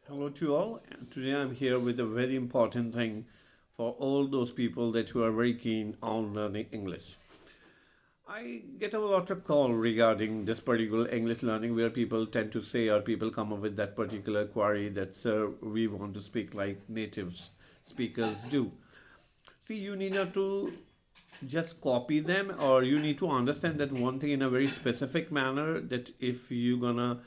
Hello to all. Today I'm here with a very important thing for all those people that who are very keen on learning English. I get a lot of call regarding this particular English learning where people tend to say or people come up with that particular query that sir we want to speak like natives speakers do. See, you need not to just copy them, or you need to understand that one thing in a very specific manner, that if you're gonna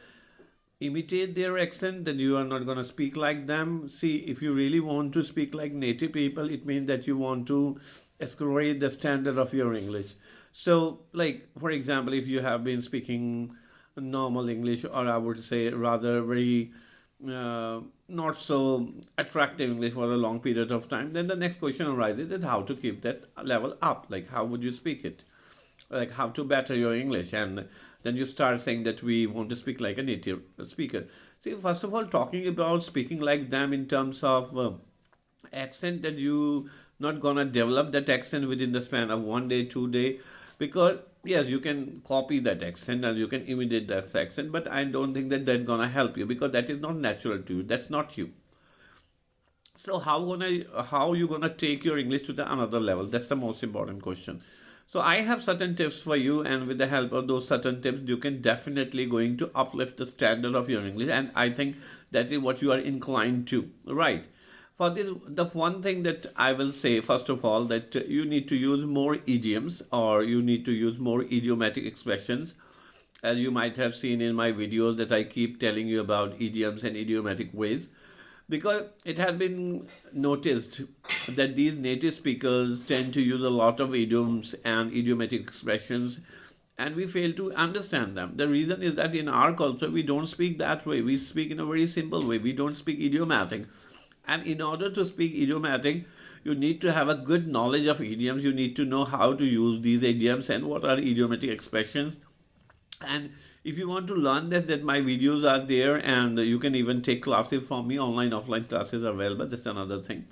imitate their accent, then you are not going to speak like them. See, if you really want to speak like native people, it means that you want to escalate the standard of your English. So, like, for example, if you have been speaking normal English, or I would say rather very not so attractive English for a long period of time, then the next question arises that how to keep that level up. Like, how would you speak it? Like, how to better your English, and then you start saying that we want to speak like a native speaker. See, first of all, talking about speaking like them in terms of accent, that you not gonna develop that accent within the span of 1 day, 2 day, because yes, you can copy that accent and you can imitate that accent, but I don't think that that's gonna help you because that is not natural to you. That's not you. So how you gonna take your English to the another level? That's the most important question. So I have certain tips for you, and with the help of those certain tips, you can definitely going to uplift the standard of your English. And I think that is what you are inclined to, right? For this, the one thing that I will say first of all, that you need to use more idioms, or you need to use more idiomatic expressions. As you might have seen in my videos, that I keep telling you about idioms and idiomatic ways, because it has been noticed that these native speakers tend to use a lot of idioms and idiomatic expressions, and we fail to understand them. The reason is that in our culture we don't speak that way. We speak in a very simple way. We don't speak idiomatic, and in order to speak idiomatic, you need to have a good knowledge of idioms. You need to know how to use these idioms and what are idiomatic expressions. And if you want to learn this, that my videos are there, and you can even take classes from me. Online, offline classes are available. That's another thing.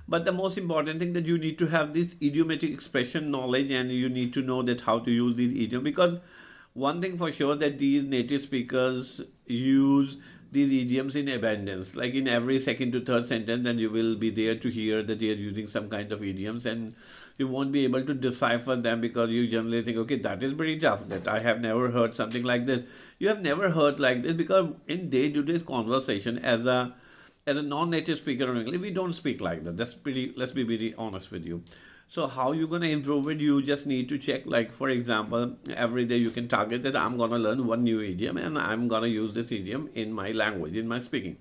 But the most important thing, that you need to have this idiomatic expression knowledge, and you need to know that how to use these idioms, because one thing for sure, that these native speakers use these idioms in abundance. Like in every second to third sentence, then you will be there to hear that they are using some kind of idioms, and you won't be able to decipher them because you generally think, okay, that is pretty tough. That I have never heard something like this. You have never heard like this because in day-to-day conversation, as a non-native speaker of English, we don't speak like that. That's pretty. Let's be very honest with you. So how you gonna improve it? You just need to check. Like, for example, every day you can target that I'm gonna learn one new idiom, and I'm gonna use this idiom in my language, in my speaking.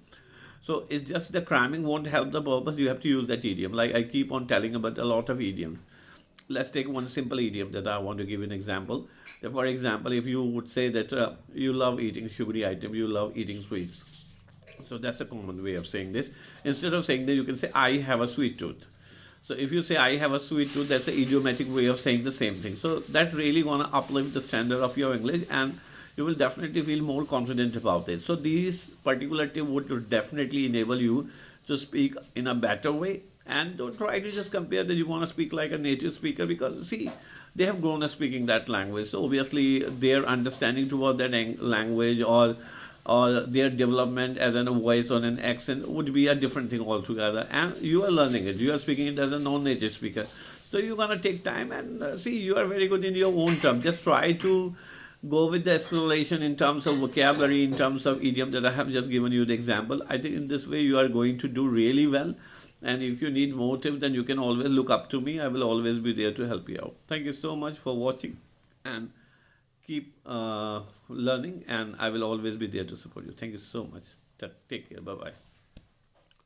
So it's just the cramming won't help the purpose. You have to use that idiom. Like I keep on telling about a lot of idioms. Let's take one simple idiom that I want to give you an example. For example, if you would say that you love eating sugary item, you love eating sweets. So that's a common way of saying this. Instead of saying that, you can say I have a sweet tooth. So if you say I have a sweet tooth, that's an idiomatic way of saying the same thing. So that really gonna uplift the standard of your English, and you will definitely feel more confident about it. So these particular tip would definitely enable you to speak in a better way. And don't try to just compare that you want to speak like a native speaker, because see, they have grown up speaking that language. So obviously their understanding toward that language, or their development as a voice or an accent would be a different thing altogether, and you are learning it, you are speaking it as a non-native speaker. So you're going to take time, and see, you are very good in your own term. Just try to go with the exploration in terms of vocabulary, in terms of idiom that I have just given you the example. I think in this way you are going to do really well. And if you need more tips, then you can always look up to me. I will always be there to help you out. Thank you so much for watching, and keep learning, and I will always be there to support you. Thank you so much. Take care. Bye bye.